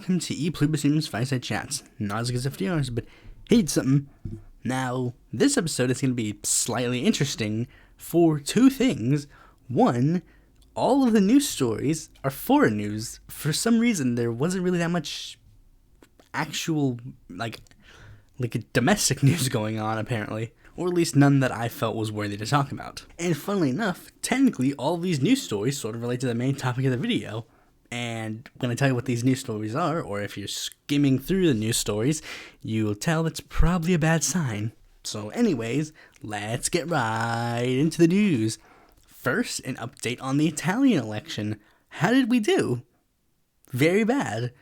welcome to Pluribus Unum's Fireside Chats. Not as good as FDR's, but hey, it's something. Now, this episode is going to be slightly interesting for two things. One, all of the news stories are foreign news. For some reason, there wasn't really that much actual, like domestic news going on, apparently. Or at least none that I felt was worthy to talk about. And funnily enough, technically, all of these news stories sort of relate to the main topic of the video. And when I tell you what these news stories are, or if you're skimming through the news stories, you'll tell that's probably a bad sign. So anyways, let's get right into the news. First, an update on the Italian election. How did we do? Very bad.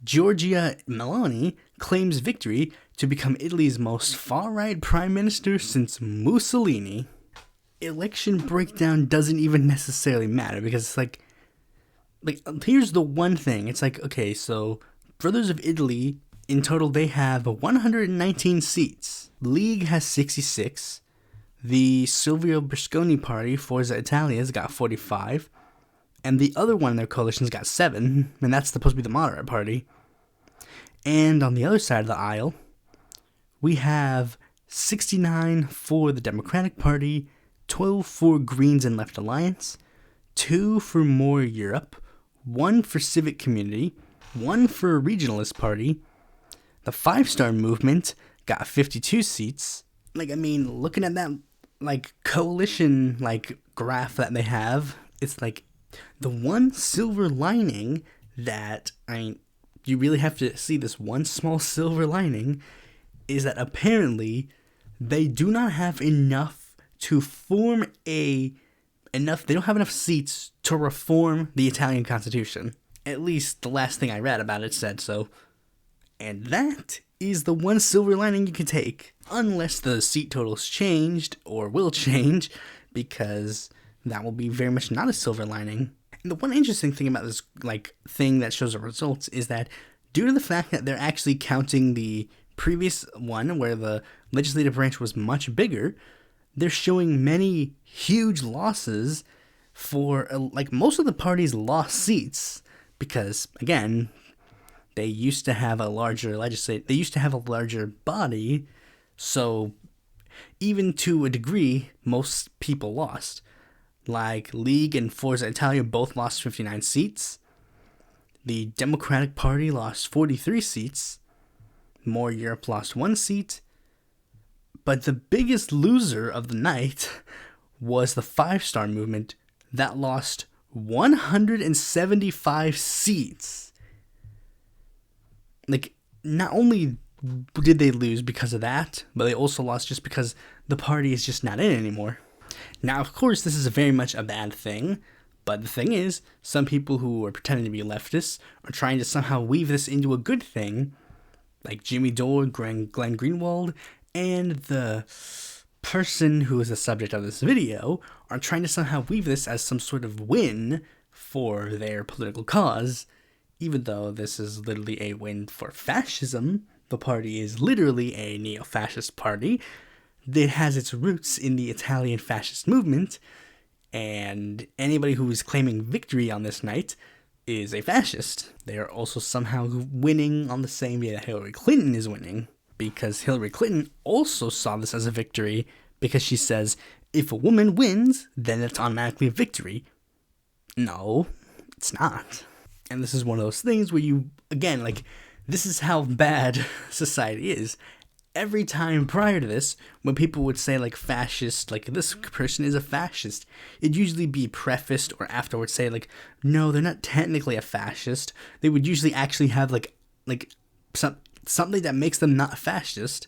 Giorgia Meloni claims victory to become Italy's most far-right prime minister since Mussolini. Election breakdown doesn't even necessarily matter because it's like, here's the one thing. It's like, okay, so Brothers of Italy, in total, they have 119 seats. League has 66. The Silvio Berlusconi party, Forza Italia's got 45. And the other one in their coalition's got 7. And that's supposed to be the moderate party. And on the other side of the aisle, we have 69 for the Democratic Party, 12 for Greens and Left Alliance, 2 for More Europe, 1 for Civic Community, 1 for a Regionalist Party. The Five Star Movement got 52 seats. Looking at that, coalition, graph that they have, it's like the one silver lining that, you really have to see this one small silver lining is that apparently they do not have enough to form they don't have enough seats to reform the Italian constitution. At least the last thing I read about it said so. And that is the one silver lining you can take. Unless the seat totals changed, or will change, because that will be very much not a silver lining. And the one interesting thing about this, thing that shows the results is that due to the fact that they're actually counting the previous one, where the legislative branch was much bigger, they're showing many huge losses for, most of the parties lost seats because, again, they used to have a larger body, so even to a degree, most people lost. League and Forza Italia both lost 59 seats. The Democratic Party lost 43 seats. More Europe lost 1 seat. But the biggest loser of the night was the Five Star Movement that lost 175 seats. Not only did they lose because of that, but they also lost just because the party is just not in anymore. Now, of course, this is very much a bad thing, but the thing is, some people who are pretending to be leftists are trying to somehow weave this into a good thing, like Jimmy Dore, Glenn Greenwald, and the person who is the subject of this video are trying to somehow weave this as some sort of win for their political cause, even though this is literally a win for fascism. The party is literally a neo-fascist party that has its roots in the Italian fascist movement, and anybody who is claiming victory on this night is a fascist. They are also somehow winning on the same day that Hillary Clinton is winning, because Hillary Clinton also saw this as a victory, because she says, if a woman wins, then it's automatically a victory. No, it's not. And this is one of those things where you, again, this is how bad society is. Every time prior to this, when people would say, fascist, this person is a fascist, it'd usually be prefaced or afterwards say, no, they're not technically a fascist. They would usually actually have, something that makes them not fascist,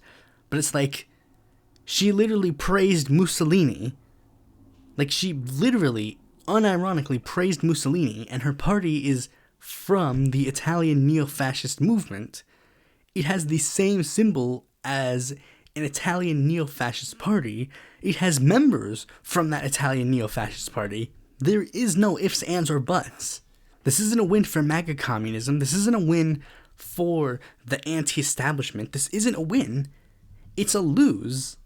but it's she literally praised Mussolini. She literally, unironically praised Mussolini, and her party is from the Italian neo-fascist movement. It has the same symbol as an Italian neo-fascist party. It has members from that Italian neo-fascist party. There is no ifs, ands, or buts. This isn't a win for MAGA communism. This isn't a win for the anti-establishment. This isn't a win. It's a lose.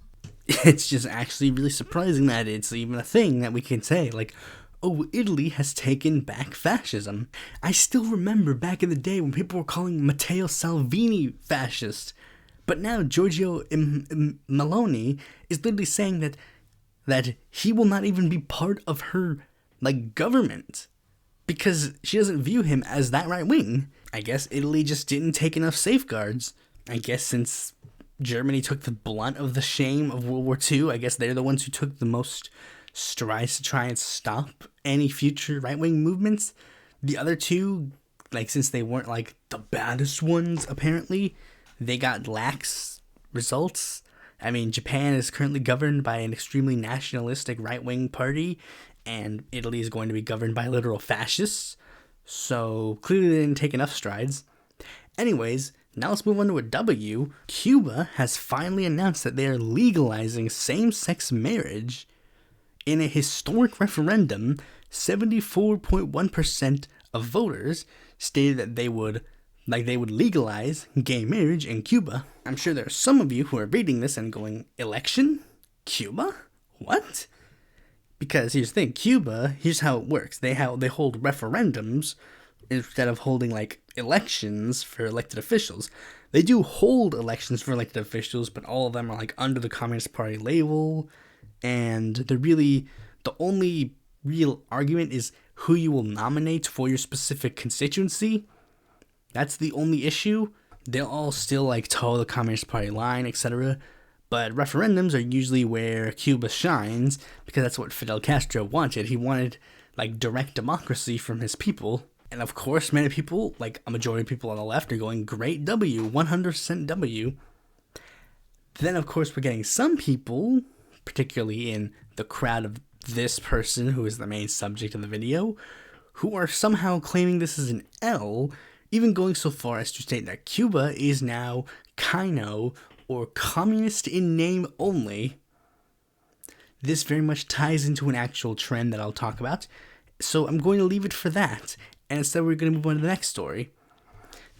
It's just actually really surprising that it's even a thing that we can say, oh, Italy has taken back fascism. I still remember back in the day when people were calling Matteo Salvini fascist. But now Giorgio Meloni is literally saying that he will not even be part of her, government. Because she doesn't view him as that right wing. I guess Italy just didn't take enough safeguards. I guess since Germany took the blunt of the shame of World War II, I guess they're the ones who took the most strides to try and stop any future right-wing movements. The other two, since they weren't, the baddest ones, apparently, they got lax results. I mean, Japan is currently governed by an extremely nationalistic right-wing party, and Italy is going to be governed by literal fascists. So, clearly they didn't take enough strides. Anyways, now let's move on to a W. Cuba has finally announced that they are legalizing same-sex marriage. In a historic referendum, 74.1% of voters stated that they would legalize gay marriage in Cuba. I'm sure there are some of you who are reading this and going, election? Cuba? What? Because here's the thing, Cuba, here's how it works. They hold referendums instead of holding elections for elected officials. They do hold elections for elected officials, but all of them are under the Communist Party label. And the only real argument is who you will nominate for your specific constituency. That's the only issue. They'll all still toe the Communist Party line, etc. But referendums are usually where Cuba shines, because that's what Fidel Castro wanted. He wanted direct democracy from his people. And of course, many people, a majority of people on the left, are going, great W, 100% W. Then of course we're getting some people, particularly in the crowd of this person who is the main subject of the video, who are somehow claiming this is an L, even going so far as to state that Cuba is now Kino, or communist in name only. This very much ties into an actual trend that I'll talk about, so I'm going to leave it for that, and instead we're going to move on to the next story.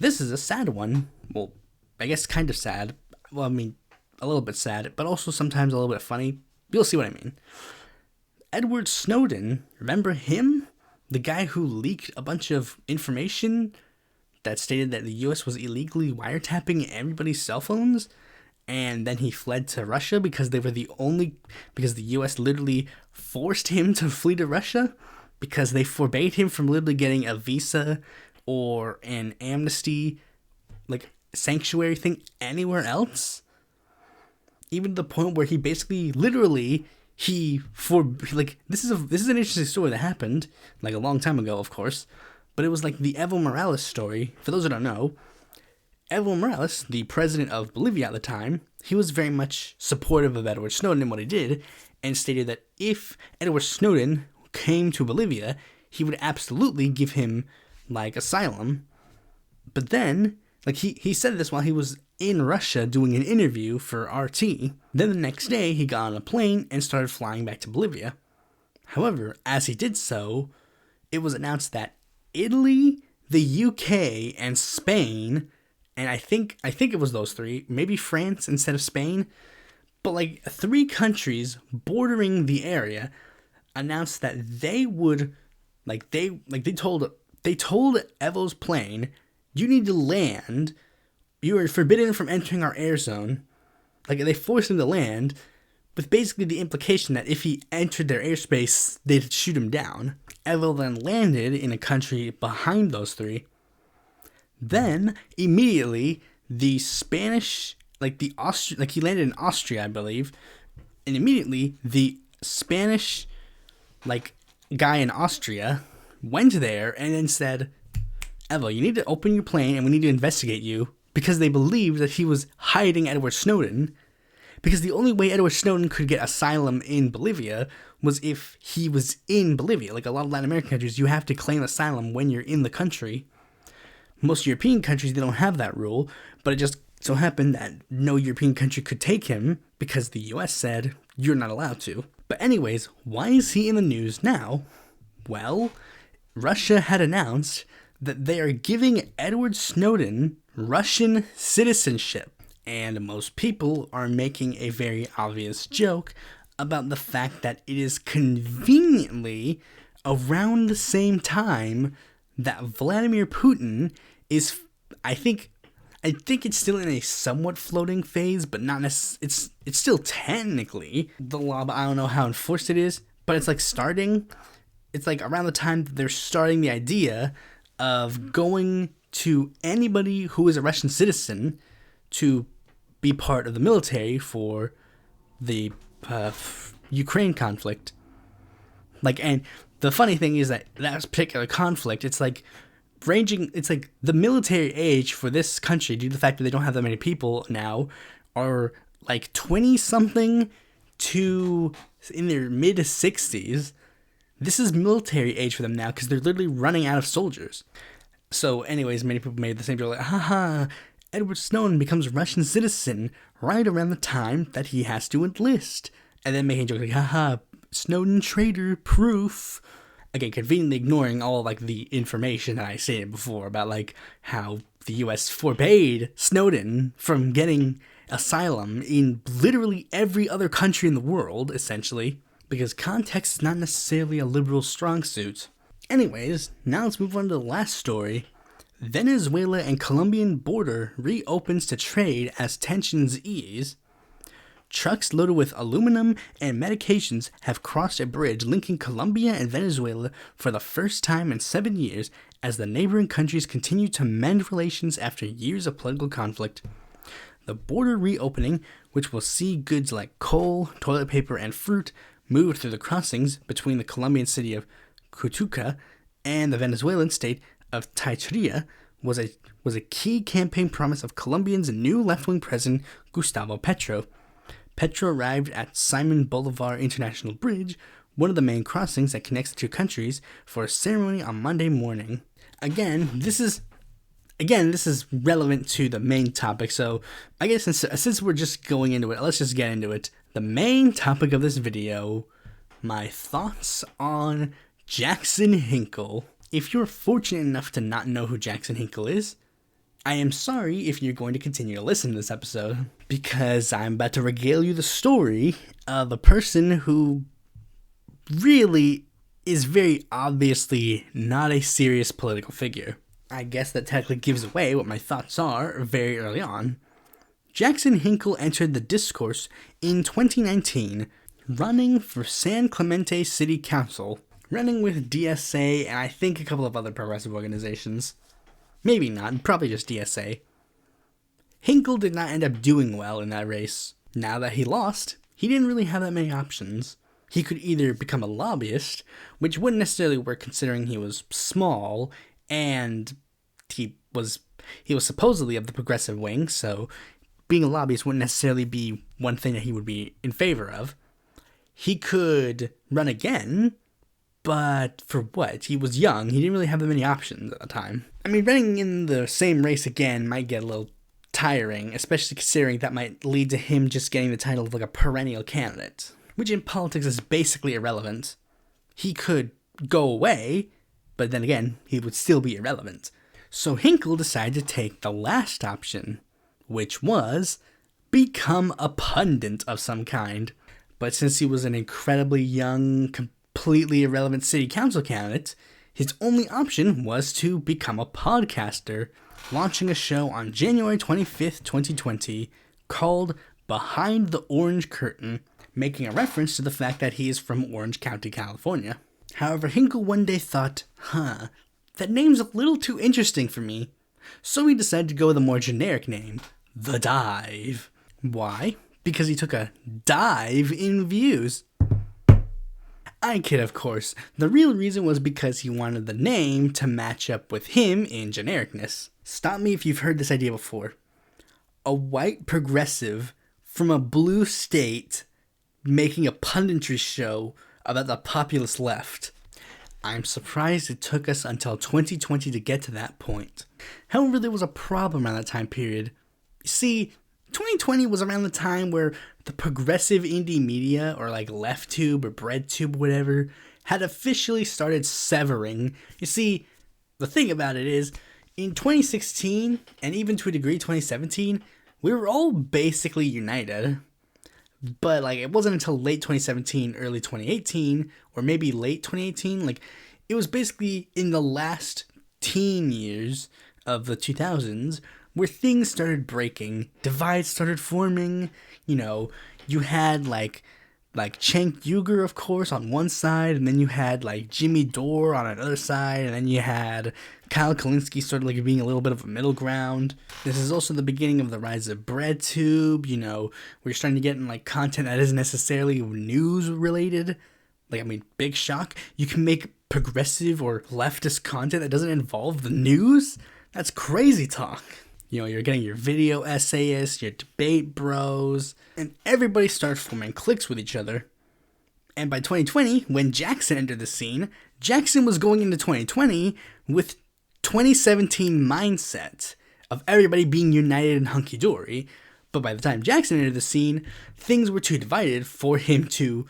This is a sad one. Well, I guess kind of sad. Well, I mean, a little bit sad, but also sometimes a little bit funny. You'll see what I mean. Edward Snowden, remember him? The guy who leaked a bunch of information that stated that the US was illegally wiretapping everybody's cell phones, and then he fled to Russia because because the US literally forced him to flee to Russia, because they forbade him from literally getting a visa or an amnesty, sanctuary thing anywhere else. Even to the point where he basically, literally, this is an interesting story that happened, a long time ago, of course, but it was the Evo Morales story. For those who don't know, Evo Morales, the president of Bolivia at the time, he was very much supportive of Edward Snowden and what he did, and stated that if Edward Snowden came to Bolivia, he would absolutely give him, asylum. But then, he said this while he was in Russia doing an interview for RT. Then the next day, he got on a plane and started flying back to Bolivia. However, as he did so, it was announced that Italy, the UK, and Spain, and I think it was those three, maybe France instead of Spain, but 3 countries bordering the area announced that they would, they told Evo's plane, you need to land, you are forbidden from entering our air zone. They forced him to land, with basically the implication that if he entered their airspace, they'd shoot him down. Evo then landed in a country behind those 3. Then, immediately, the Spanish, he landed in Austria, I believe, and immediately, the Spanish, guy in Austria went there and then said, Evo, you need to open your plane and we need to investigate you, because they believed that he was hiding Edward Snowden, because the only way Edward Snowden could get asylum in Bolivia was if he was in Bolivia. A lot of Latin American countries, you have to claim asylum when you're in the country. Most European countries, they don't have that rule, but it just so happened that no European country could take him because the US said, you're not allowed to. But anyways, why is he in the news now? Well, Russia had announced that they are giving Edward Snowden Russian citizenship. And most people are making a very obvious joke about the fact that it is conveniently around the same time that Vladimir Putin is, I think it's still in a somewhat floating phase, but not necessarily. It's still technically the law, but I don't know how enforced it is. But it's like starting. It's like around the time that they're starting the idea of going to anybody who is a Russian citizen to be part of the military for the Ukraine conflict. Like, and the funny thing is that particular conflict, it's like the military age for this country, due to the fact that they don't have that many people now, are like 20 something to in their mid 60s. This is military age for them now because they're literally running out of soldiers. So anyways, many people made the same joke like, haha, Edward Snowden becomes a Russian citizen right around the time that he has to enlist. And then making jokes like, haha, Snowden traitor proof. Again, conveniently ignoring all like the information that I stated before about like how the US forbade Snowden from getting asylum in literally every other country in the world, essentially, because context is not necessarily a liberal strong suit. Anyways, now let's move on to the last story. Venezuela and Colombian border reopens to trade as tensions ease. Trucks loaded with aluminum and medications have crossed a bridge linking Colombia and Venezuela for the first time in 7 years as the neighboring countries continue to mend relations after years of political conflict. The border reopening, which will see goods like coal, toilet paper, and fruit move through the crossings between the Colombian city of Cutuca and the Venezuelan state of Taichria, was a key campaign promise of Colombia's new left-wing president, Gustavo Petro. Petro arrived at Simon Bolivar International Bridge, one of the main crossings that connects the two countries, for a ceremony on Monday morning. Again, this is relevant to the main topic, so I guess since we're just going into it, let's just get into it. The main topic of this video, my thoughts on Jackson Hinkle. If you're fortunate enough to not know who Jackson Hinkle is, I am sorry if you're going to continue to listen to this episode, because I'm about to regale you the story of a person who really is very obviously not a serious political figure. I guess that technically gives away what my thoughts are very early on. Jackson Hinkle entered the discourse in 2019, running for San Clemente City Council, running with DSA and I think a couple of other progressive organizations. Maybe not, probably just DSA. Hinkle did not end up doing well in that race. Now that he lost, he didn't really have that many options. He could either become a lobbyist, which wouldn't necessarily work considering he was small, and he was supposedly of the progressive wing, so being a lobbyist wouldn't necessarily be one thing that he would be in favor of. He could run again, but for what? He was young. He didn't really have that many options at the time. I mean, running in the same race again might get a little tiring, especially considering that might lead to him just getting the title of like a perennial candidate, which in politics is basically irrelevant. He could go away, but then again, he would still be irrelevant. So Hinkle decided to take the last option, which was become a pundit of some kind. But since he was an incredibly young, completely irrelevant city council candidate, his only option was to become a podcaster, launching a show on January 25th, 2020, called Behind the Orange Curtain, making a reference to the fact that he is from Orange County, California. However, Hinkle one day thought, that name's a little too interesting for me, so he decided to go with a more generic name, The Dive. Why? Because he took a dive in views. I kid, of course. The real reason was because he wanted the name to match up with him in genericness. Stop me if you've heard this idea before. A white progressive from a blue state making a punditry show about the populist left. I'm surprised it took us until 2020 to get to that point. However, there was a problem around that time period. You see, 2020 was around the time where the progressive indie media, or like LeftTube or BreadTube, whatever, had officially started severing. You see, the thing about it is, in 2016, and even to a degree 2017, we were all basically united. But like it wasn't until late 2017, early 2018, or maybe late 2018, like it was basically in the last teen years of the 2000s where things started breaking, divides started forming. You had like Cenk Uygur, of course, on one side, and then you had like Jimmy Dore on another side, and then you had Kyle Kalinske sort of like being a little bit of a middle ground. This is also the beginning of the rise of BreadTube, where you're starting to get in like content that isn't necessarily news related. Like, I mean, big shock. You can make progressive or leftist content that doesn't involve the news? That's crazy talk. You're getting your video essayists, your debate bros, and everybody starts forming cliques with each other. And by 2020, when Jackson entered the scene, Jackson was going into 2020 with 2017 mindset of everybody being united and hunky-dory. But by the time Jackson entered the scene, things were too divided for him to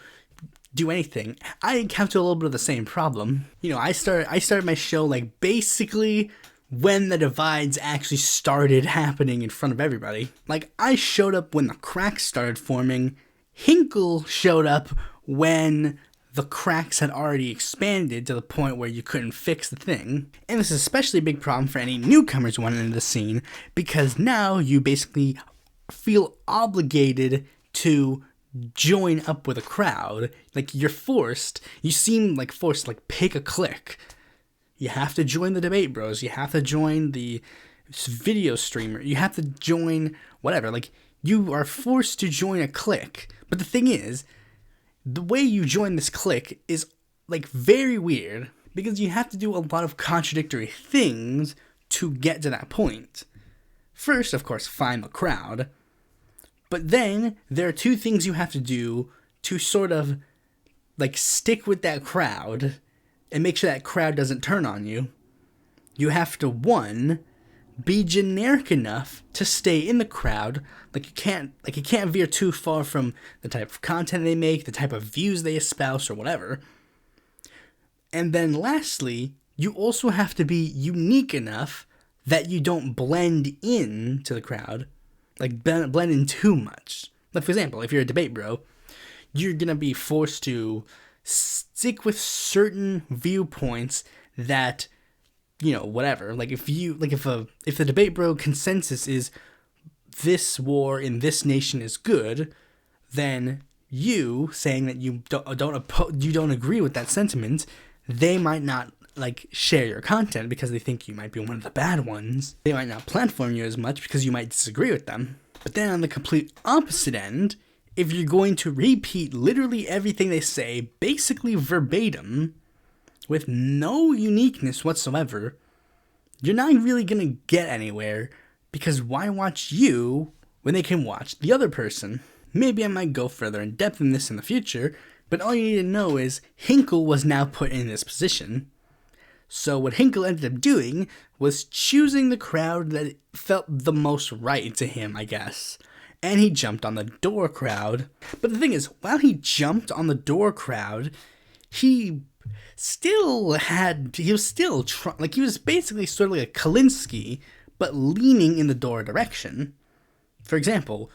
do anything. I encountered a little bit of the same problem. I started my show like basically when the divides actually started happening in front of everybody. Like, I showed up when the cracks started forming. Hinkle showed up when the cracks had already expanded to the point where you couldn't fix the thing. And this is especially a big problem for any newcomers who went into the scene, because now you basically feel obligated to join up with a crowd. Like, you seem like forced to like pick a clique. You have to join the debate bros. You have to join the video streamer. You have to join whatever. Like, you are forced to join a clique. But the thing is, the way you join this clique is like very weird, because you have to do a lot of contradictory things to get to that point. First, of course, find the crowd. But then there are two things you have to do to sort of like stick with that crowd and make sure that crowd doesn't turn on you. You have to, one, be generic enough to stay in the crowd. Like you can't veer too far from the type of content they make, the type of views they espouse, or whatever. And then lastly, you also have to be unique enough that you don't blend in to the crowd. Like blend in too much. Like, for example, if you're a debate bro, you're gonna be forced to stick with certain viewpoints that, whatever. Like, if the debate bro consensus is this war in this nation is good, then you saying that you don't agree with that sentiment, they might not like share your content because they think you might be one of the bad ones. They might not platform you as much because you might disagree with them. But then on the complete opposite end, if you're going to repeat literally everything they say, basically verbatim, with no uniqueness whatsoever, you're not really going to get anywhere, because why watch you when they can watch the other person? Maybe I might go further in depth in this in the future, but all you need to know is Hinkle was now put in this position. So what Hinkle ended up doing was choosing the crowd that felt the most right to him, I guess. And he jumped on the Dore crowd. But the thing is, while he jumped on the Dore crowd, he was basically sort of like a Kalinske, but leaning in the Dore direction. For example,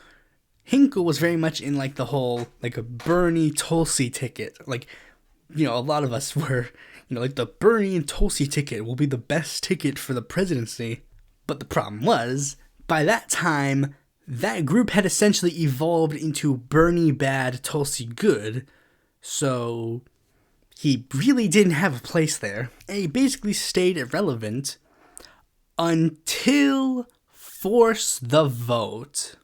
Hinkle was very much in like the whole, like a Bernie Tulsi ticket. Like, a lot of us were, like the Bernie and Tulsi ticket will be the best ticket for the presidency. But the problem was, by that time, that group had essentially evolved into Bernie bad, Tulsi good, so he really didn't have a place there. And he basically stayed irrelevant until Force the Vote.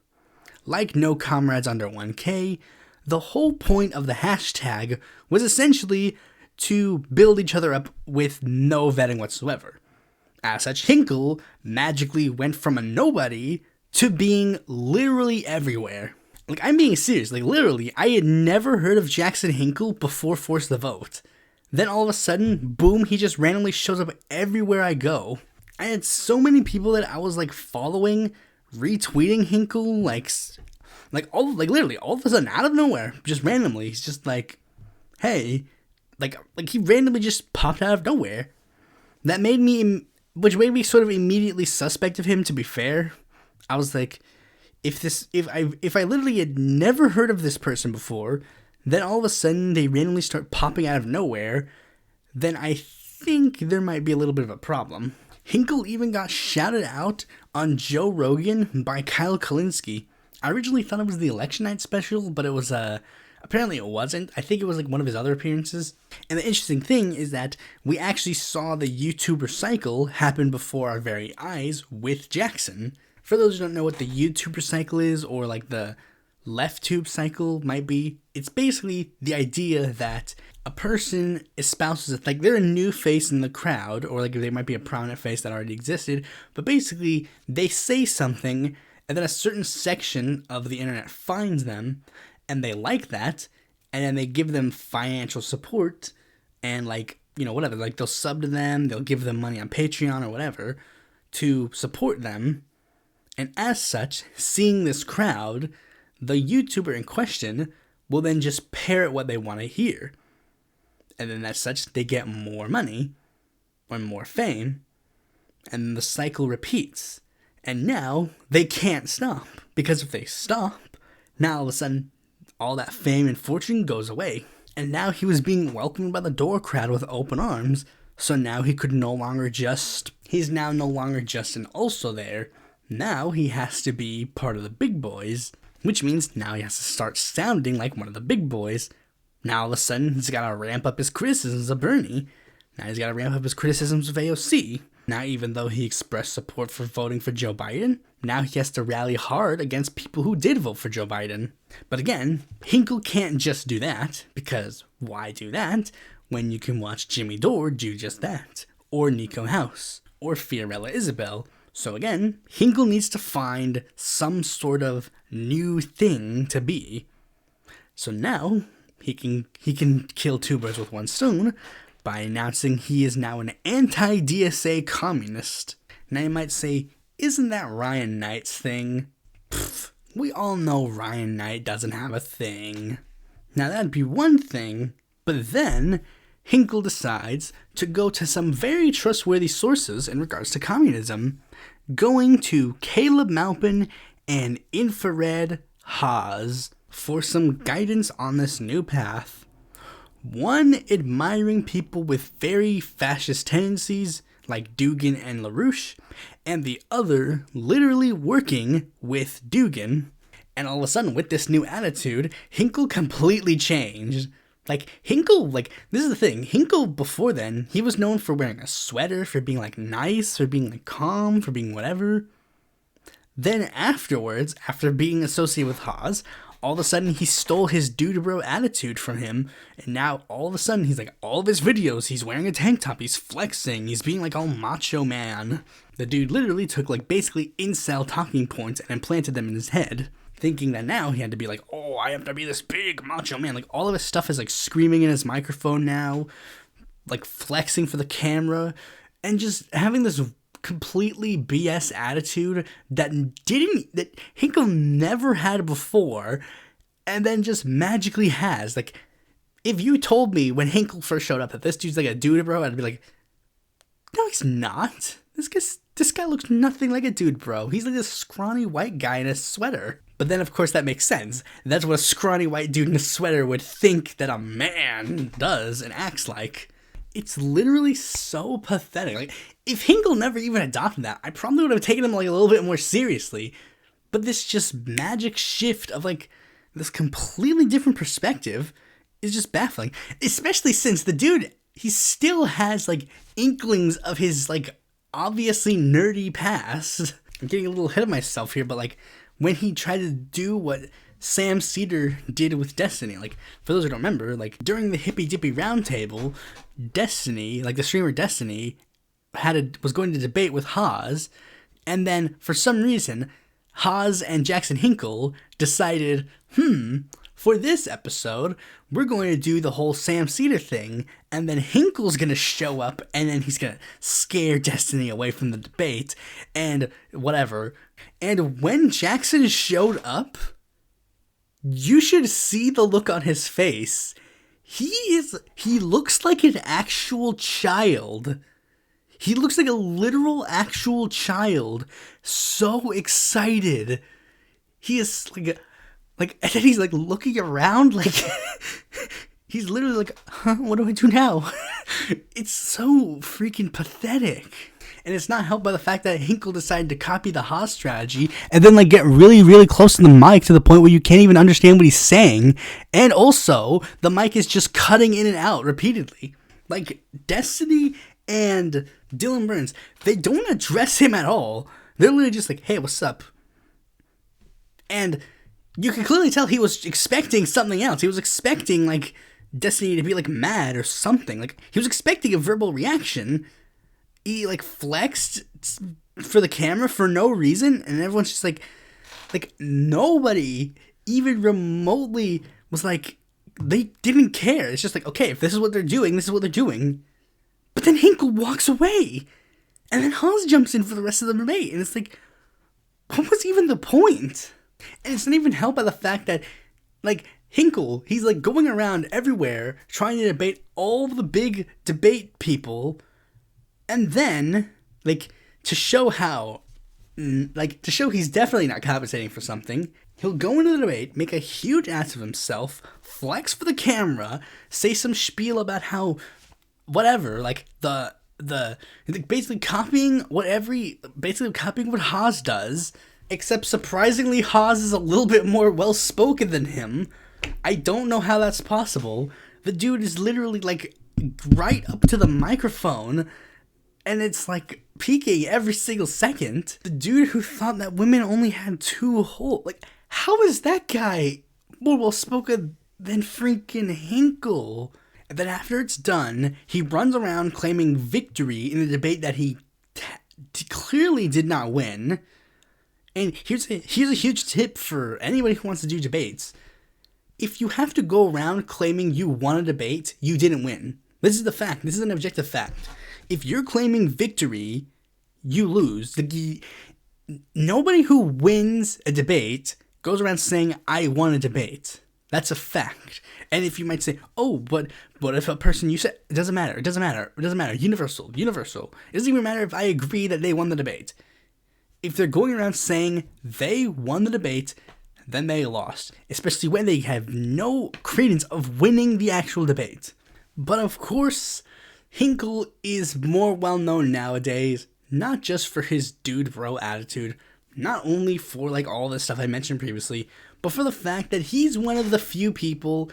Like No Comrades Under 1K, the whole point of the hashtag was essentially to build each other up with no vetting whatsoever. As such, Hinkle magically went from a nobody to being literally everywhere. Like, I'm being serious. Like, literally, I had never heard of Jackson Hinkle before Force the Vote. Then all of a sudden, boom, he just randomly shows up everywhere I go. I had so many people that I was, like, following, retweeting Hinkle, literally, all of a sudden, out of nowhere, just randomly. He's just like, hey, like he randomly just popped out of nowhere. Which made me sort of immediately suspect of him, to be fair. I was like, if I literally had never heard of this person before, then all of a sudden they randomly start popping out of nowhere, then I think there might be a little bit of a problem. Hinkle even got shouted out on Joe Rogan by Kyle Kalinske. I originally thought it was the election night special, but it was apparently it wasn't. I think it was like one of his other appearances. And the interesting thing is that we actually saw the YouTuber cycle happen before our very eyes with Jackson. For those who don't know what the YouTuber cycle is, or like the left tube cycle might be, it's basically the idea that a person espouses it, like they're a new face in the crowd, or like they might be a prominent face that already existed, but basically they say something and then a certain section of the internet finds them and they like that, and then they give them financial support and like, you know, whatever, like they'll sub to them, they'll give them money on Patreon or whatever to support them. And as such, seeing this crowd, the YouTuber in question will then just parrot what they want to hear. And then as such, they get more money or more fame, and the cycle repeats. And now they can't stop, because if they stop, now all of a sudden, all that fame and fortune goes away. And now he was being welcomed by the door crowd with open arms, so now he's now no longer just an also there. Now he has to be part of the big boys, which means now he has to start sounding like one of the big boys. Now all of a sudden he's got to ramp up his criticisms of Bernie. Now he's got to ramp up his criticisms of AOC. Now even though he expressed support for voting for Joe Biden, now he has to rally hard against people who did vote for Joe Biden. But again, Hinkle can't just do that, because why do that when you can watch Jimmy Dore do just that? Or Nico House, or Fiorella Isabel. So again, Hinkle needs to find some sort of new thing to be. So now he can kill two birds with one stone by announcing he is now an anti-DSA communist. Now you might say, isn't that Ryan Knight's thing? Pfft, we all know Ryan Knight doesn't have a thing. Now that'd be one thing, but then Hinkle decides to go to some very trustworthy sources in regards to communism, going to Caleb Maupin and Infrared Haas for some guidance on this new path. One admiring people with very fascist tendencies like Dugin and LaRouche, and the other literally working with Dugin. And all of a sudden, with this new attitude, Hinkle completely changed. Hinkle, this is the thing, Hinkle before then, he was known for wearing a sweater, for being, nice, for being, calm, for being whatever. Then afterwards, after being associated with Haas, all of a sudden he stole his dude bro attitude from him, and now all of a sudden he's all of his videos, he's wearing a tank top, he's flexing, he's being all macho man. The dude literally took basically incel talking points and implanted them in his head, thinking that now he had to be oh, I have to be this big macho man. All of his stuff is screaming in his microphone now, flexing for the camera, and just having this completely BS attitude that Hinkle never had before, and then just magically has. If you told me when Hinkle first showed up that this dude's a dude bro, I'd be no, he's not. This guy looks nothing like a dude bro. He's this scrawny white guy in a sweater. But then, of course, that makes sense. That's what a scrawny white dude in a sweater would think that a man does and acts like. It's literally so pathetic. If Hinkle never even adopted that, I probably would have taken him a little bit more seriously. But this just magic shift of this completely different perspective is just baffling. Especially since the dude, he still has inklings of his obviously nerdy past. I'm getting a little ahead of myself here, but when he tried to do what Sam Cedar did with Destiny. For those who don't remember, during the Hippy Dippy Roundtable, Destiny, the streamer Destiny, was going to debate with Haas, and then, for some reason, Haas and Jackson Hinkle decided, for this episode, we're going to do the whole Sam Cedar thing, and then Hinkle's going to show up, and then he's going to scare Destiny away from the debate, and whatever. And when Jackson showed up, you should see the look on his face. He looks like an actual child. He looks like a literal actual child. So excited. he is and then he's like looking around like he's literally like, huh, what do I do now? It's so freaking pathetic. And it's not helped by the fact that Hinkle decided to copy the Haas strategy and then like get really, really close to the mic to the point where you can't even understand what he's saying. And also, the mic is just cutting in and out repeatedly. Like, Destiny and Dylan Burns, they don't address him at all. They're literally just like, hey, what's up? And you can clearly tell he was expecting something else. He was expecting, like, Destiny to be, like, mad or something. Like, he was expecting a verbal reaction. He, like, flexed for the camera for no reason. And everyone's just like, nobody even remotely was like, they didn't care. It's just like, okay, if this is what they're doing, this is what they're doing. But then Hinkle walks away. And then Haas jumps in for the rest of the debate. And it's like, what was even the point? And it's not even helped by the fact that, like, Hinkle, he's, like, going around everywhere trying to debate all the big debate people. And then, like, to show he's definitely not compensating for something, he'll go into the debate, make a huge ass of himself, flex for the camera, say some spiel about how, whatever, like, basically copying what Haas does, except surprisingly Haas is a little bit more well-spoken than him. I don't know how that's possible. The dude is literally, like, right up to the microphone, and it's, like, peaking every single second. The dude who thought that women only had two holes, like, how is that guy more well-spoken than freaking Hinkle? And then after it's done, he runs around claiming victory in a debate that he clearly did not win. And here's a huge tip for anybody who wants to do debates. If you have to go around claiming you won a debate, you didn't win. This is the fact. This is an objective fact. If you're claiming victory, you lose. Nobody who wins a debate goes around saying, I won a debate. That's a fact. And if you might say, oh, but if a person you said, it doesn't matter. Universal. It doesn't even matter if I agree that they won the debate. If they're going around saying they won the debate, then they lost. Especially when they have no credence of winning the actual debate. But of course, Hinkle is more well known nowadays, not just for his dude bro attitude, not only for like all the stuff I mentioned previously, but for the fact that he's one of the few people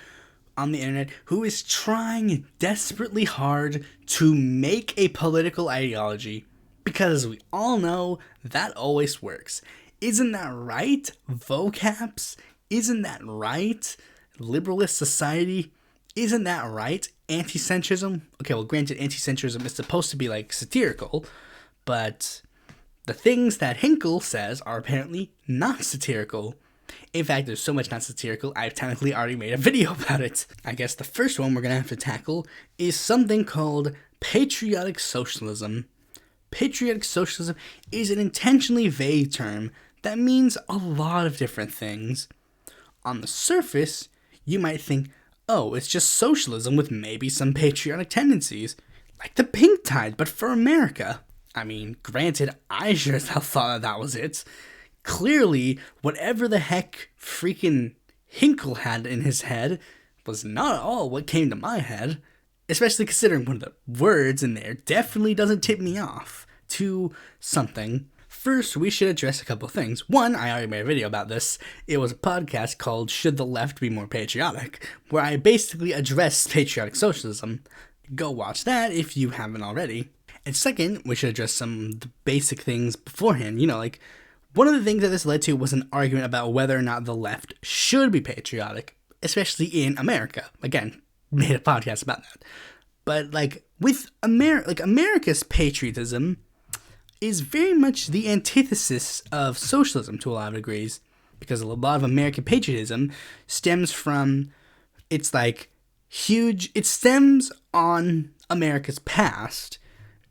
on the internet who is trying desperately hard to make a political ideology, because we all know that always works. Isn't that right, vocaps? Isn't that right, liberalist society? Isn't that right, anti-centrism? Okay, well, granted, anti-centrism is supposed to be, like, satirical, but the things that Hinkle says are apparently not satirical. In fact, there's so much not satirical, I've technically already made a video about it. I guess the first one we're going to have to tackle is something called patriotic socialism. Patriotic socialism is an intentionally vague term that means a lot of different things. On the surface, you might think, oh, it's just socialism with maybe some patriotic tendencies, like the pink tide, but for America. I mean, granted, I sure as hell thought that was it. Clearly, whatever the heck freaking Hinkle had in his head was not at all what came to my head, especially considering one of the words in there definitely doesn't tip me off to something. First, we should address a couple things. One, I already made a video about this. It was a podcast called Should the Left Be More Patriotic, where I basically addressed patriotic socialism. Go watch that if you haven't already. And second, we should address some of the basic things beforehand. You know, like, one of the things that this led to was an argument about whether or not the left should be patriotic, especially in America. Again, made a podcast about that. But, like, with America's patriotism is very much the antithesis of socialism to a lot of degrees, because a lot of American patriotism stems from, it's like huge, it stems on America's past,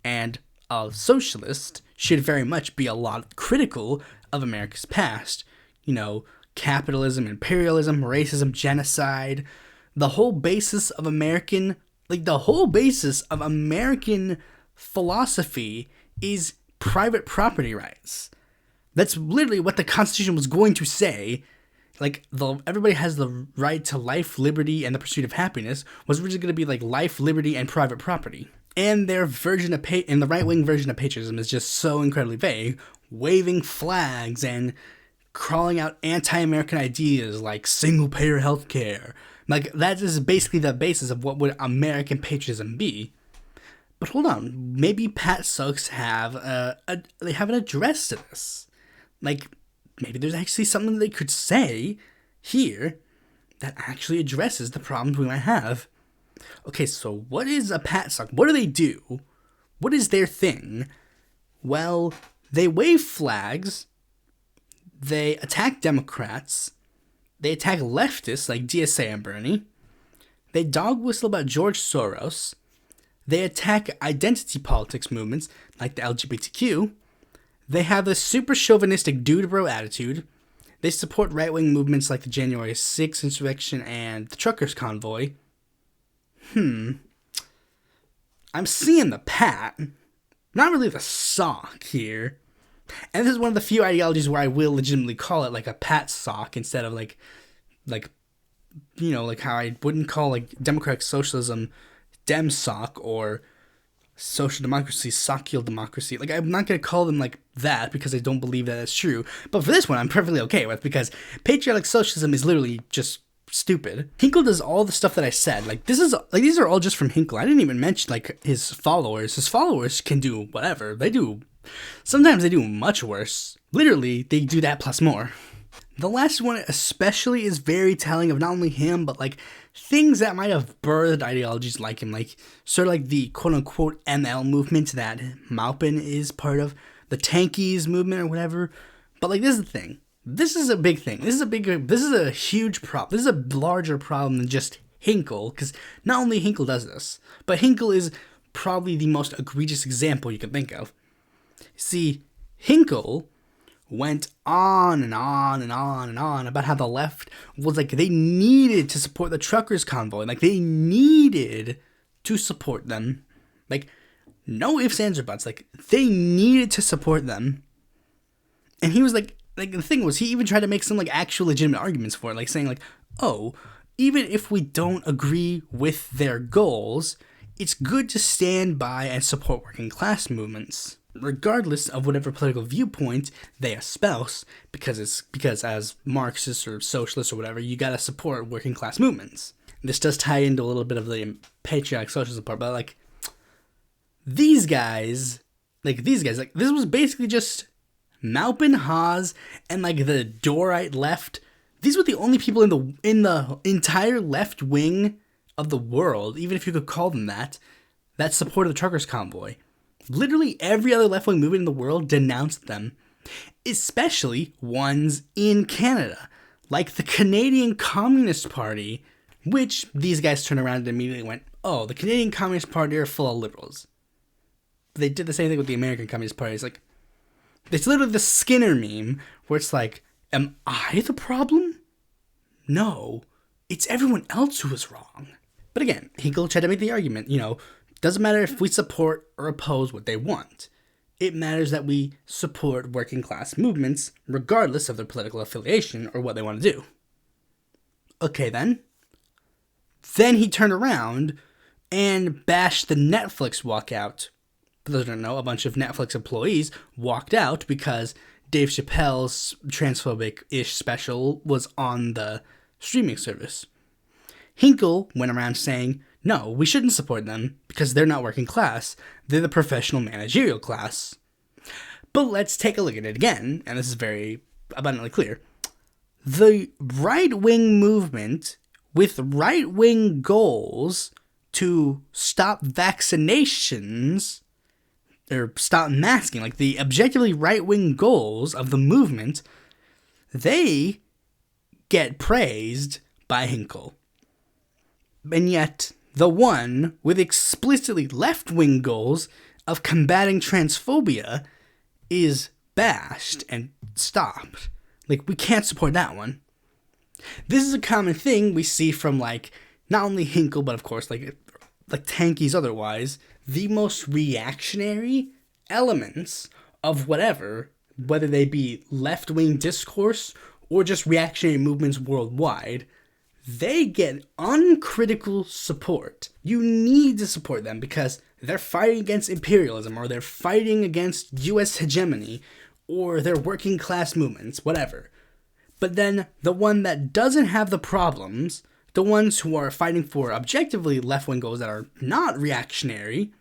and a socialist should very much be a lot critical of America's past. You know, capitalism, imperialism, racism, genocide, the whole basis of American philosophy is private property rights. That's literally what the Constitution was going to say. Like, everybody has the right to life, liberty, and the pursuit of happiness was originally going to be like life, liberty, and private property. And their version of and the right-wing version of patriotism is just so incredibly vague, waving flags and crawling out anti-American ideas like single-payer healthcare. Like, that is basically the basis of what would American patriotism be. But hold on, maybe Pat Sokes they haven't addressed this. Like, maybe there's actually something they could say here that actually addresses the problems we might have. Okay, so what is a PATSOK? What do they do? What is their thing? Well, they wave flags, they attack Democrats, they attack leftists like DSA and Bernie, they dog whistle about George Soros, they attack identity politics movements like the LGBTQ, they have a super chauvinistic dude bro attitude, they support right-wing movements like the January 6th insurrection and the truckers convoy. I'm seeing the pat, not really the sock here. And this is one of the few ideologies where I will legitimately call it like a pat sock instead of like how I wouldn't call like democratic socialism dem sock or social democracy social democracy. Like, I'm not going to call them like that because I don't believe that it's true. But for this one, I'm perfectly okay with, because patriotic socialism is literally just stupid. Hinkle does all the stuff that I said. Like, these are all just from Hinkle. I didn't even mention like his followers. His followers can do whatever. Sometimes they do much worse. Literally, they do that plus more. The last one especially is very telling of not only him, but like things that might have birthed ideologies like him, like sort of like the quote-unquote ML movement that Maupin is part of, the Tankies movement or whatever. But like, this is the thing. This is a big thing. This is a huge problem. This is a larger problem than just Hinkle, because not only Hinkle does this, but Hinkle is probably the most egregious example you can think of. See, Hinkle went on and on and on and on about how the left was like, they needed to support the truckers convoy. Like, they needed to support them. Like, no ifs, ands, or buts. Like, they needed to support them. And he was like the thing was, he even tried to make some like actual legitimate arguments for it, like saying like, oh, even if we don't agree with their goals, it's good to stand by and support working class movements, regardless of whatever political viewpoint they espouse, because as Marxists or socialists or whatever, you gotta support working class movements. This does tie into a little bit of the patriotic socialism part, but like these guys, this was basically just Maupin, Haas, and like the Dorite left. These were the only people in the entire left wing of the world, even if you could call them that supported the truckers convoy. Literally every other left-wing movement in the world denounced them, especially ones in Canada, like the Canadian Communist Party, which these guys turned around and immediately went, oh, the Canadian Communist Party are full of liberals. They did the same thing with the American Communist Party. It's literally the Skinner meme, where it's like, am I the problem? No, it's everyone else who is wrong. But again, Hinkle tried to make the argument, doesn't matter if we support or oppose what they want. It matters that we support working class movements, regardless of their political affiliation or what they want to do. Okay, then. Then he turned around and bashed the Netflix walkout. For those who don't know, a bunch of Netflix employees walked out because Dave Chappelle's transphobic-ish special was on the streaming service. Hinkle went around saying, no, we shouldn't support them because they're not working class. They're the professional managerial class. But let's take a look at it again, and this is very abundantly clear. The right-wing movement with right-wing goals to stop vaccinations or stop masking, like the objectively right-wing goals of the movement, they get praised by Hinkle. And yet, the one with explicitly left-wing goals of combating transphobia is bashed and stopped. Like, we can't support that one. This is a common thing we see from, like, not only Hinkle, but of course, like Tankies otherwise. The most reactionary elements of whatever, whether they be left-wing discourse or just reactionary movements worldwide, they get uncritical support. You need to support them because they're fighting against imperialism, or they're fighting against US hegemony, or they're working class movements, whatever. But then the one that doesn't have the problems, the ones who are fighting for objectively left-wing goals that are not reactionary,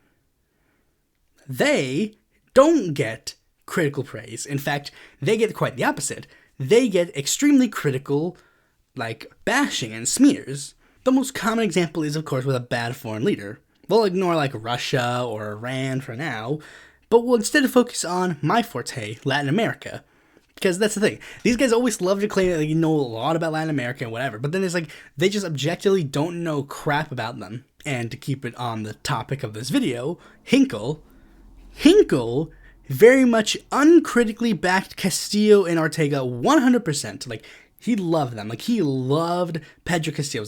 they don't get critical praise. In fact, they get quite the opposite. They get extremely critical, bashing and smears. The most common example is, of course, with a bad foreign leader. We'll ignore, Russia or Iran for now, but we'll instead focus on my forte, Latin America. Because that's the thing. These guys always love to claim that they know a lot about Latin America and whatever, but then it's they just objectively don't know crap about them. And to keep it on the topic of this video, Hinkle very much uncritically backed Castillo and Ortega 100%. He loved them. He loved Pedro Castillo.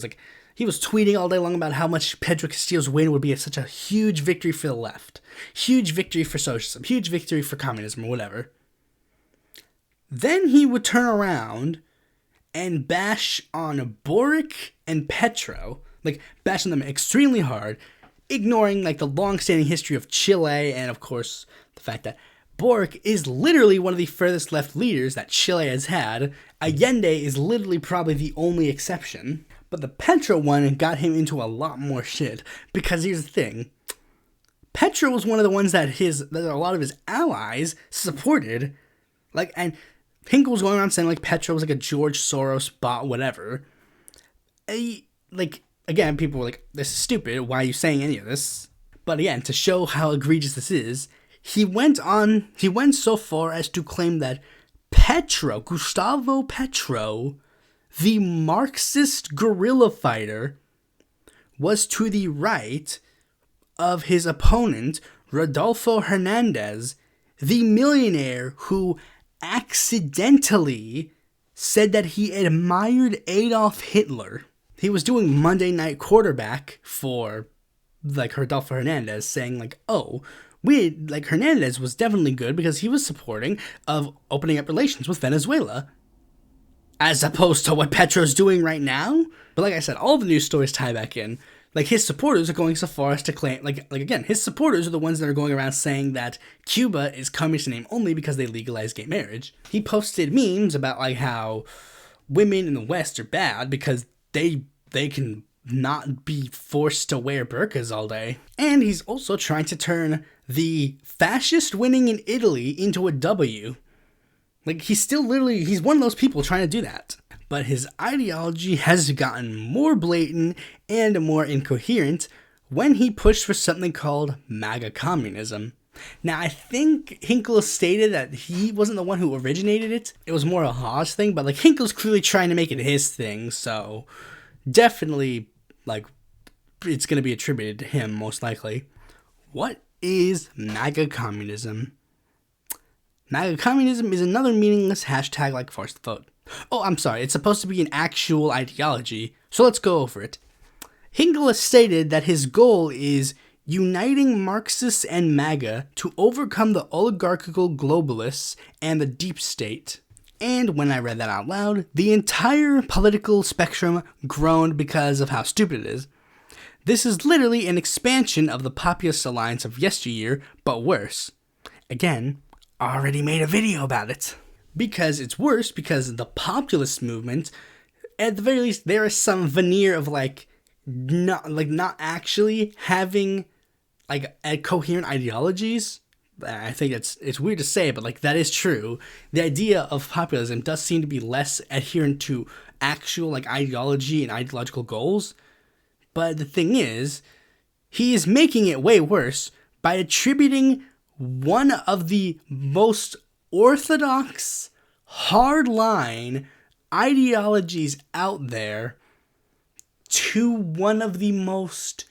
He was tweeting all day long about how much Pedro Castillo's win would be such a huge victory for the left. Huge victory for socialism. Huge victory for communism or whatever. Then he would turn around and bash on Boric and Petro. Bash on them extremely hard, ignoring the long-standing history of Chile and, of course, the fact that Boric is literally one of the furthest left leaders that Chile has had. Allende is literally probably the only exception. But the Petro one got him into a lot more shit. Because here's the thing. Petro was one of the ones that a lot of his allies supported. And Hinkle was going around saying Petro was a George Soros bot, whatever. Again, people were this is stupid. Why are you saying any of this? But again, to show how egregious this is, he went so far as to claim that Gustavo Petro, the Marxist guerrilla fighter, was to the right of his opponent, Rodolfo Hernandez, the millionaire who accidentally said that he admired Adolf Hitler. He was doing Monday Night Quarterback for Rodolfo Hernandez, saying Hernandez was definitely good because he was supporting of opening up relations with Venezuela, as opposed to what Petro's doing right now. But like I said, all the news stories tie back in. His supporters are going so far as to claim, again, his supporters are the ones that are going around saying that Cuba is communist in name only because they legalized gay marriage. He posted memes about how women in the West are bad because they can not be forced to wear burqas all day. And he's also trying to turn the fascist winning in Italy into a W. He's one of those people trying to do that. But his ideology has gotten more blatant and more incoherent when he pushed for something called MAGA communism. Now, I think Hinkle stated that he wasn't the one who originated it. It was more a Haas thing, but Hinkle's clearly trying to make it his thing, so definitely, it's going to be attributed to him, most likely. What is MAGA communism? MAGA communism is another meaningless hashtag like force the vote. Oh, I'm sorry, it's supposed to be an actual ideology, so let's go over it. Hinkle has stated that his goal is uniting Marxists and MAGA to overcome the oligarchical globalists and the deep state. And when I read that out loud, the entire political spectrum groaned because of how stupid it is. This is literally an expansion of the populist alliance of yesteryear, but worse. Again, already made a video about it. Because it's worse, because the populist movement, at the very least, there is some veneer of not actually having a coherent ideologies. I think it's weird to say, but that is true. The idea of populism does seem to be less adherent to actual ideology and ideological goals. But the thing is, he is making it way worse by attributing one of the most orthodox, hardline ideologies out there to one of the most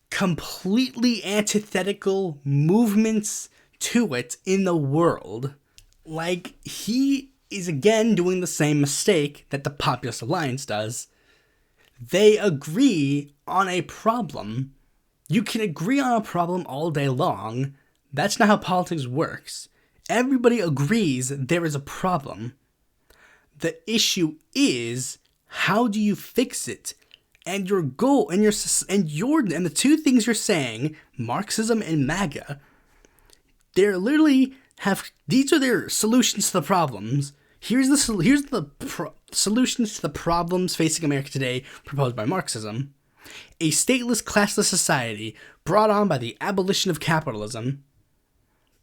completely antithetical movements to it in the world. He is again doing the same mistake that the Populist Alliance does. They agree on a problem. You can agree on a problem all day long. That's not how politics works. Everybody agrees there is a problem. The issue is, how do you fix it? And your goal, and the two things you're saying, Marxism and MAGA, they're literally these are their solutions to the problems. Here's the solutions to the problems facing America today proposed by Marxism. A stateless, classless society brought on by the abolition of capitalism.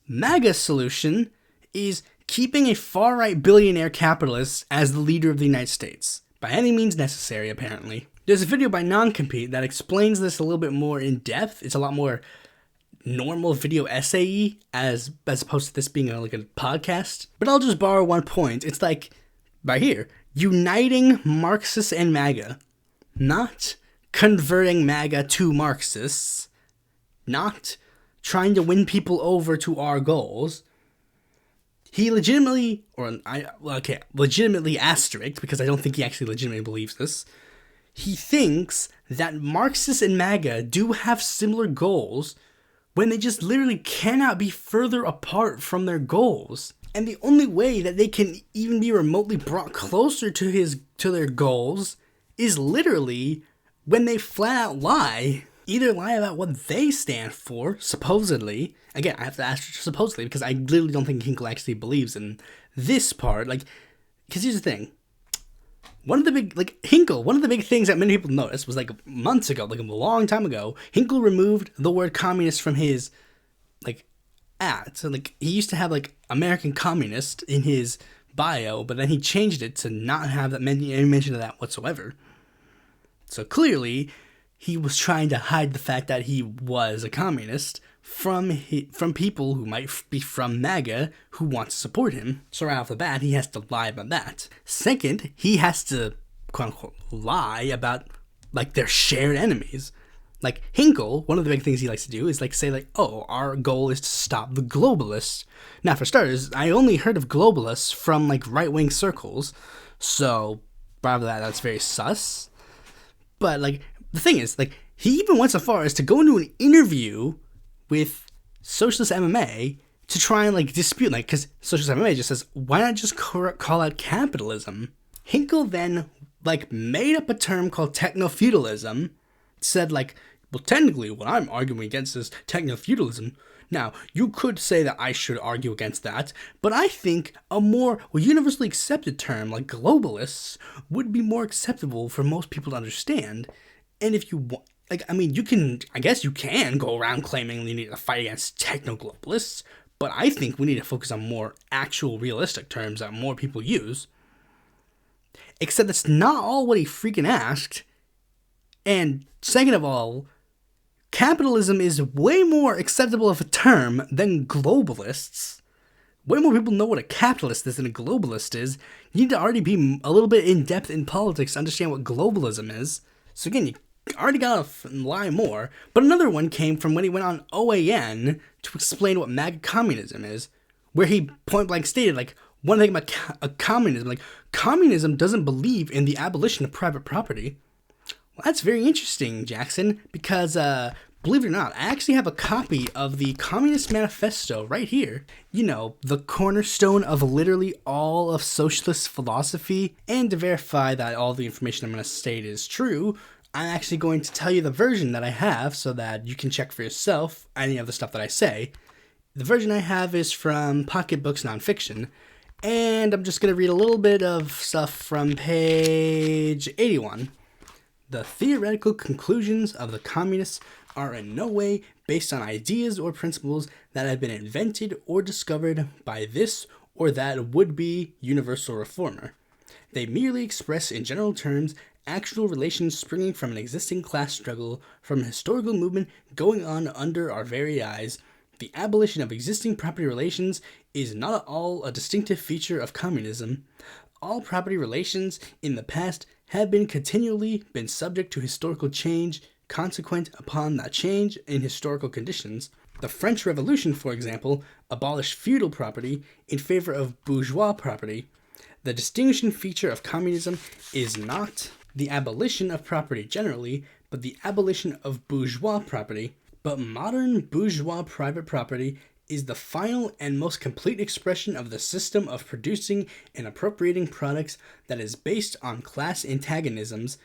MAGA's solution is keeping a far-right billionaire capitalist as the leader of the United States. By any means necessary, apparently. There's a video by Non-Compete that explains this a little bit more in depth. It's a lot more normal video essay-y as opposed to this being like a podcast. But I'll just borrow one point. It's like, right here, uniting Marxists and MAGA. Not converting MAGA to Marxists. Not trying to win people over to our goals. He legitimately asterisk, because I don't think he actually legitimately believes this. He thinks that Marxists and MAGA do have similar goals when they just literally cannot be further apart from their goals. And the only way that they can even be remotely brought closer to their goals is literally when they flat out lie. Either lie about what they stand for, supposedly. Again, I have to ask supposedly because I literally don't think Hinkle actually believes in this part. Because here's the thing. One of the big things that many people noticed was months ago, a long time ago, Hinkle removed the word communist from his ad. So he used to have American communist in his bio, but then he changed it to not have any mention of that whatsoever. So clearly, he was trying to hide the fact that he was a communist from people who might be from MAGA who want to support him. So right off the bat, he has to lie about that. Second, he has to, quote-unquote, lie about, their shared enemies. Hinkle, one of the big things he likes to do is, say, oh, our goal is to stop the globalists. Now, for starters, I only heard of globalists from, right-wing circles. So, right off the bat, that's very sus. But, the thing is, he even went so far as to go into an interview with Socialist MMA to try and, dispute, because Socialist MMA just says, why not just call out capitalism? Hinkle then, made up a term called techno-feudalism, said, well, technically, what I'm arguing against is techno-feudalism. Now, you could say that I should argue against that, but I think a more universally accepted term, like globalists, would be more acceptable for most people to understand. And if you want, I guess you can go around claiming you need to fight against techno-globalists, but I think we need to focus on more actual realistic terms that more people use. Except that's not all what he freaking asked. And second of all, capitalism is way more acceptable of a term than globalists. Way more people know what a capitalist is than a globalist is. You need to already be a little bit in-depth in politics to understand what globalism is. So again, you already gotta lie more. But another one came from when he went on OAN to explain what MAGA communism is, where he point-blank stated, one thing about communism, communism doesn't believe in the abolition of private property. Well, that's very interesting, Jackson, because, believe it or not, I actually have a copy of the Communist Manifesto right here. The cornerstone of literally all of socialist philosophy. And to verify that all the information I'm going to state is true, I'm actually going to tell you the version that I have so that you can check for yourself any of the stuff that I say. The version I have is from Pocketbooks Nonfiction, and I'm just going to read a little bit of stuff from page 81. The theoretical conclusions of the communists are in no way based on ideas or principles that have been invented or discovered by this or that would-be universal reformer. They merely express in general terms actual relations springing from an existing class struggle, from a historical movement going on under our very eyes. The abolition of existing property relations is not at all a distinctive feature of communism. All property relations in the past have continually been subject to historical change, consequent upon that change in historical conditions. The French Revolution, for example, abolished feudal property in favor of bourgeois property. The distinguishing feature of communism is not the abolition of property generally, but the abolition of bourgeois property. But modern bourgeois private property is the final and most complete expression of the system of producing and appropriating products that is based on class antagonisms,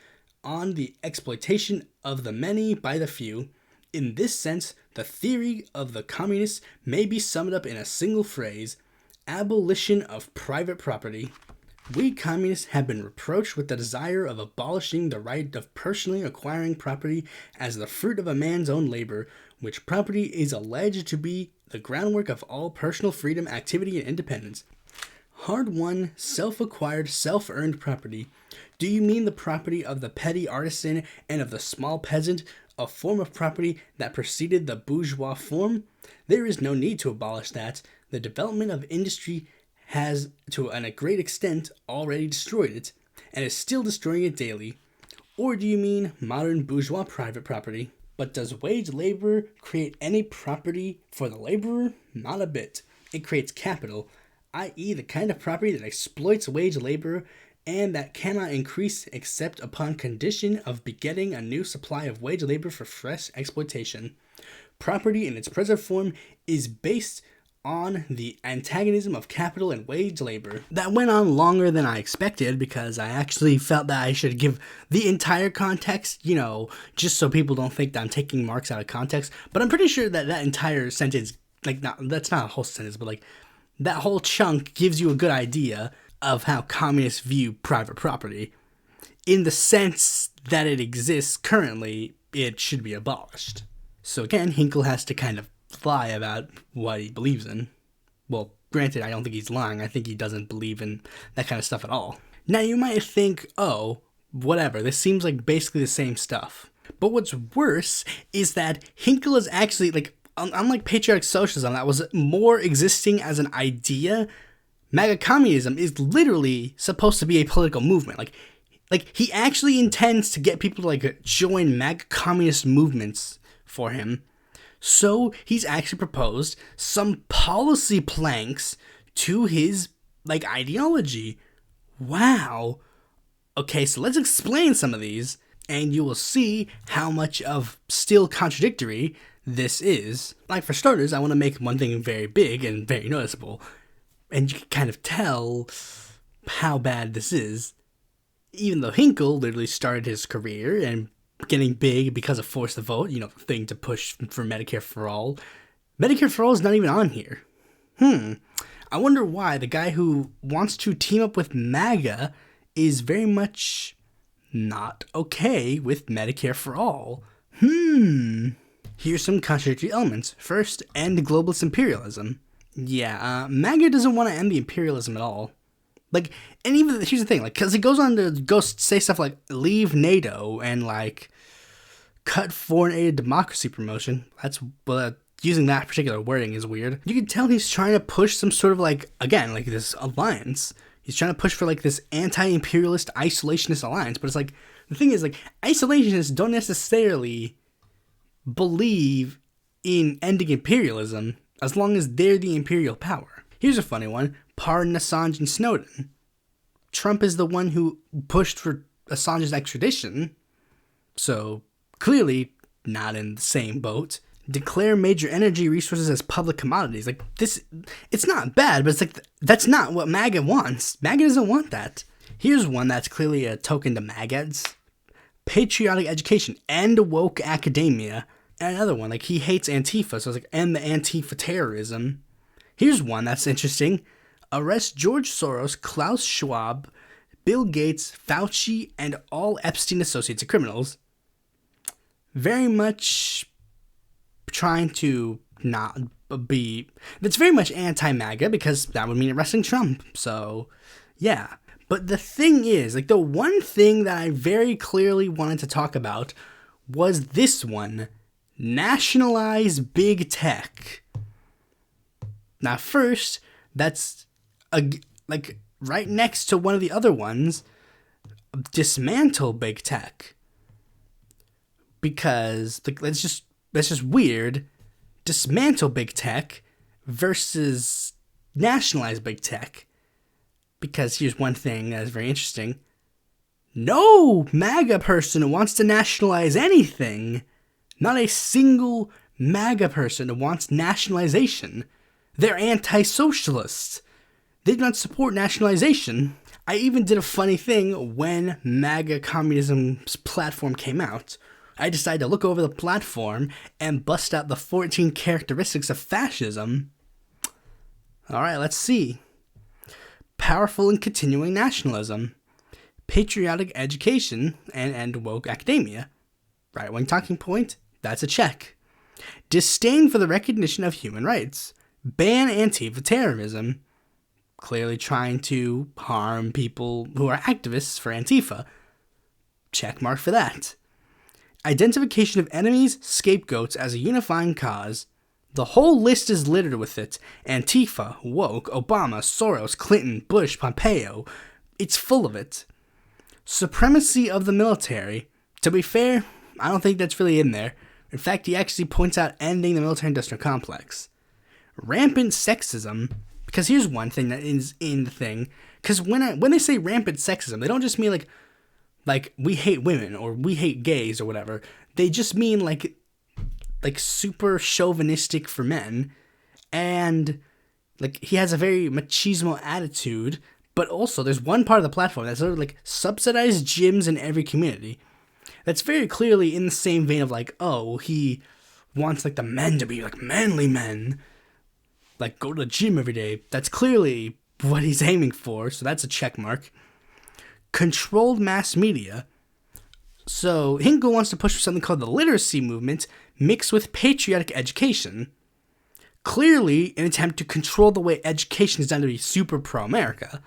on the exploitation of the many by the few. In this sense, the theory of the communists may be summed up in a single phrase: abolition of private property. We communists have been reproached with the desire of abolishing the right of personally acquiring property as the fruit of a man's own labor, which property is alleged to be the groundwork of all personal freedom, activity, and independence. Hard-won, self-acquired, self-earned property. Do you mean the property of the petty artisan and of the small peasant, a form of property that preceded the bourgeois form? There is no need to abolish that. The development of industry has, to a great extent, already destroyed it, and is still destroying it daily. Or do you mean modern bourgeois private property? But does wage labor create any property for the laborer? Not a bit. It creates capital, i.e. the kind of property that exploits wage labor and that cannot increase except upon condition of begetting a new supply of wage labor for fresh exploitation. Property in its present form is based on the antagonism of capital and wage labor. That went on longer than I expected because I actually felt that I should give the entire context, just so people don't think that I'm taking Marx out of context. But I'm pretty sure that that entire sentence, that's not a whole sentence, but that whole chunk gives you a good idea of how communists view private property. In the sense that it exists currently, it should be abolished. So again, Hinkle has to kind of lie about what he believes in. Well, granted, I don't think he's lying. I think he doesn't believe in that kind of stuff at all. Now, you might think, oh, whatever, this seems like basically the same stuff. But what's worse is that Hinkle is actually, unlike patriotic socialism that was more existing as an idea, MAGA communism is literally supposed to be a political movement. He actually intends to get people to join MAGA communist movements for him. So he's actually proposed some policy planks to his ideology. Wow. Okay, so let's explain some of these, and you will see how much of still contradictory this is. For starters, I want to make one thing very big and very noticeable, and you can kind of tell how bad this is. Even though Hinkle literally started his career and getting big because of Force the Vote, the thing to push for Medicare for All. Medicare for All is not even on here. I wonder why the guy who wants to team up with MAGA is very much not okay with Medicare for All. Here's some contradictory elements. First, end globalist imperialism. Yeah, MAGA doesn't want to end the imperialism at all. And even, here's the thing, because he goes on to go say stuff like leave NATO and cut foreign aid democracy promotion. Using that particular wording is weird. You can tell he's trying to push some sort of this alliance. He's trying to push for this anti-imperialist isolationist alliance. But it's the thing is isolationists don't necessarily believe in ending imperialism as long as they're the imperial power. Here's a funny one. Pardon Assange and Snowden. Trump is the one who pushed for Assange's extradition, so clearly not in the same boat. Declare major energy resources as public commodities. It's not bad, but it's that's not what MAGA wants. MAGA doesn't want that. Here's one that's clearly a token to MAGAds. Patriotic education and woke academia. And another one, he hates Antifa, so it's and the Antifa terrorism. Here's one that's interesting. Arrest George Soros, Klaus Schwab, Bill Gates, Fauci, and all Epstein associates of criminals. Very much trying to not be... That's very much anti-MAGA because that would mean arresting Trump. So, yeah. But the thing is, the one thing that I very clearly wanted to talk about was this one. Nationalize big tech. Now, first, that's right next to one of the other ones, dismantle big tech. Because that's just weird. Dismantle big tech versus nationalize big tech. Because here's one thing that is very interesting. No MAGA person wants to nationalize anything. Not a single MAGA person wants nationalization. They're anti-socialists. They do not support nationalization. I even did a funny thing when MAGA communism's platform came out. I decided to look over the platform and bust out the 14 characteristics of fascism. Alright, let's see. Powerful and continuing nationalism. Patriotic education and woke academia. Right-wing talking point, that's a check. Disdain for the recognition of human rights. Ban Antifa terrorism. Clearly trying to harm people who are activists for Antifa. Check mark for that. Identification of enemies, scapegoats as a unifying cause. The whole list is littered with it. Antifa, woke, Obama, Soros, Clinton, Bush, Pompeo. It's full of it. Supremacy of the military. To be fair, I don't think that's really in there. In fact, he actually points out ending the military-industrial complex. Rampant sexism. Because here's one thing that is in the thing. Because when they say rampant sexism, they don't just mean like we hate women or we hate gays or whatever. They just mean like super chauvinistic for men. And like he has a very machismo attitude. But also there's one part of the platform that's sort of like subsidized gyms in every community. That's very clearly in the same vein of like, oh, he wants like the men to be like manly men. Like go to the gym every day. That's clearly what he's aiming for. So that's a check mark. Controlled mass media. So Hinkle wants to push for something called the literacy movement mixed with patriotic education. Clearly an attempt to control the way education is done to be super pro-America.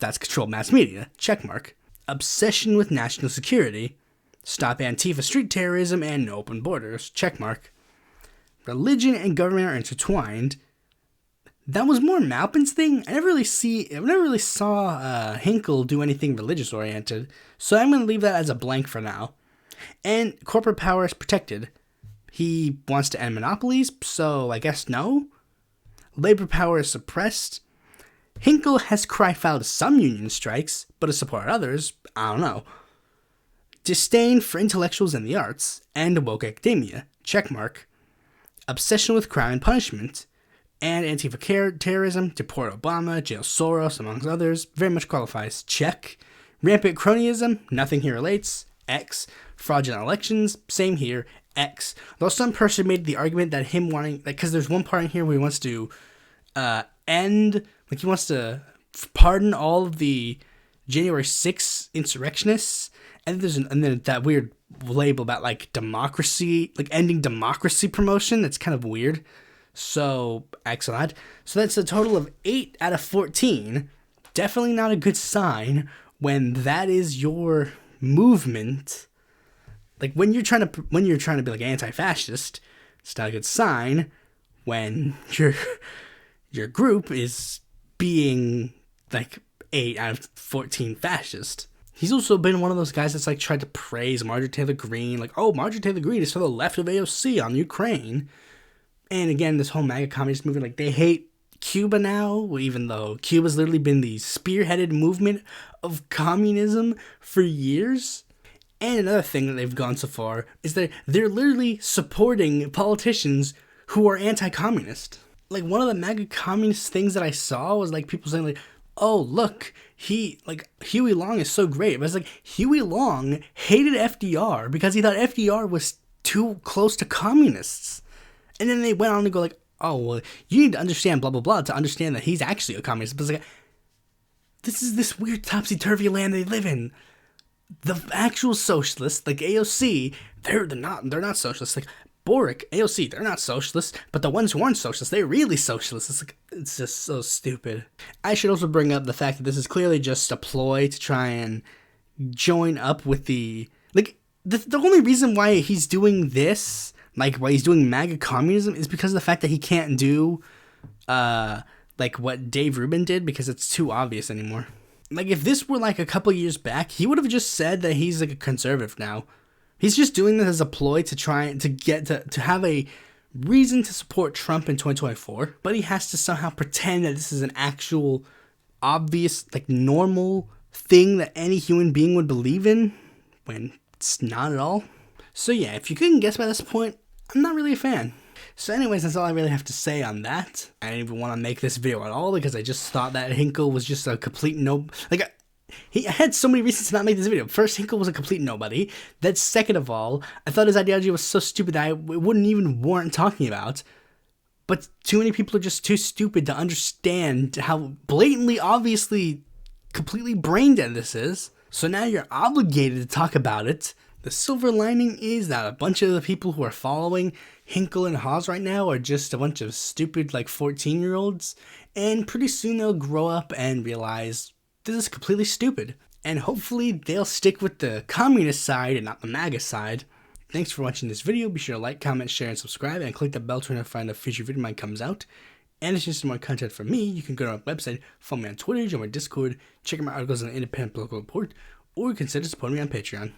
That's controlled mass media. Check mark. Obsession with national security. Stop Antifa street terrorism and no open borders. Check mark. Religion and government are intertwined. That was more Maupin's thing. I never really saw Hinkle do anything religious oriented, so I'm going to leave that as a blank for now. And corporate power is protected. He wants to end monopolies, so I guess no. Labor power is suppressed. Hinkle has cry-fouled some union strikes, but has supported others. I don't know. Disdain for intellectuals and the arts, and woke academia. Checkmark. Obsession with crime and punishment. And Antifa terrorism, deport Obama, jail Soros, amongst others, very much qualifies. Check. Rampant cronyism, nothing here relates. X. Fraudulent elections, same here. X. Though some person made the argument that him wanting, because there's one part in here where he wants to he wants to pardon all of the January 6th insurrectionists, and then that weird label about like democracy, like ending democracy promotion. That's kind of weird. So, excellent. So that's a total of 8 out of 14. Definitely not a good sign when that is your movement. Like when you're trying to be like anti-fascist, it's not a good sign when your group is being like 8 out of 14 fascist. He's also been one of those guys that's like tried to praise Marjorie Taylor Greene, like, oh, Marjorie Taylor Greene is for the left of AOC on Ukraine. And again, this whole MAGA communist movement, like they hate Cuba now, even though Cuba's literally been the spearheaded movement of communism for years. And another thing that they've gone so far is that they're literally supporting politicians who are anti-communist. Like one of the MAGA communist things that I saw was like people saying like, oh, look, Huey Long is so great. But it's like Huey Long hated FDR because he thought FDR was too close to communists. And then they went on to go like, oh, well, you need to understand blah, blah, blah to understand that he's actually a communist. But it's like, this is this weird topsy-turvy land they live in. The actual socialists, like AOC, they're not socialists. Like Boric, AOC, they're not socialists. But the ones who aren't socialists, they're really socialists. It's like, it's just so stupid. I should also bring up the fact that this is clearly just a ploy to try and join up with the only reason why he's doing this, like why he's doing MAGA communism, is because of the fact that he can't do like what Dave Rubin did because it's too obvious anymore. Like if this were like a couple years back, he would have just said that he's like a conservative now. He's just doing this as a ploy to try to get to have a reason to support Trump in 2024, but he has to somehow pretend that this is an actual obvious, like normal thing that any human being would believe in when it's not at all. So yeah, if you couldn't guess by this point, I'm not really a fan. So anyways, that's all I really have to say on that. I didn't even want to make this video at all because I just thought that Hinkle was just a complete no... Like, he had so many reasons to not make this video. First, Hinkle was a complete nobody. Then second of all, I thought his ideology was so stupid that it wouldn't even warrant talking about. But too many people are just too stupid to understand how blatantly, obviously, completely brain dead this is. So now you're obligated to talk about it. The silver lining is that a bunch of the people who are following Hinkle and Haas right now are just a bunch of stupid, like, 14-year-olds. And pretty soon they'll grow up and realize this is completely stupid. And hopefully they'll stick with the communist side and not the MAGA side. Thanks for watching this video. Be sure to like, comment, share, and subscribe, and click the bell to notify when a future video of mine comes out. And if you just more content from me, you can go to my website, follow me on Twitter, join my Discord, check out my articles on the Independent Political Report, or consider supporting me on Patreon.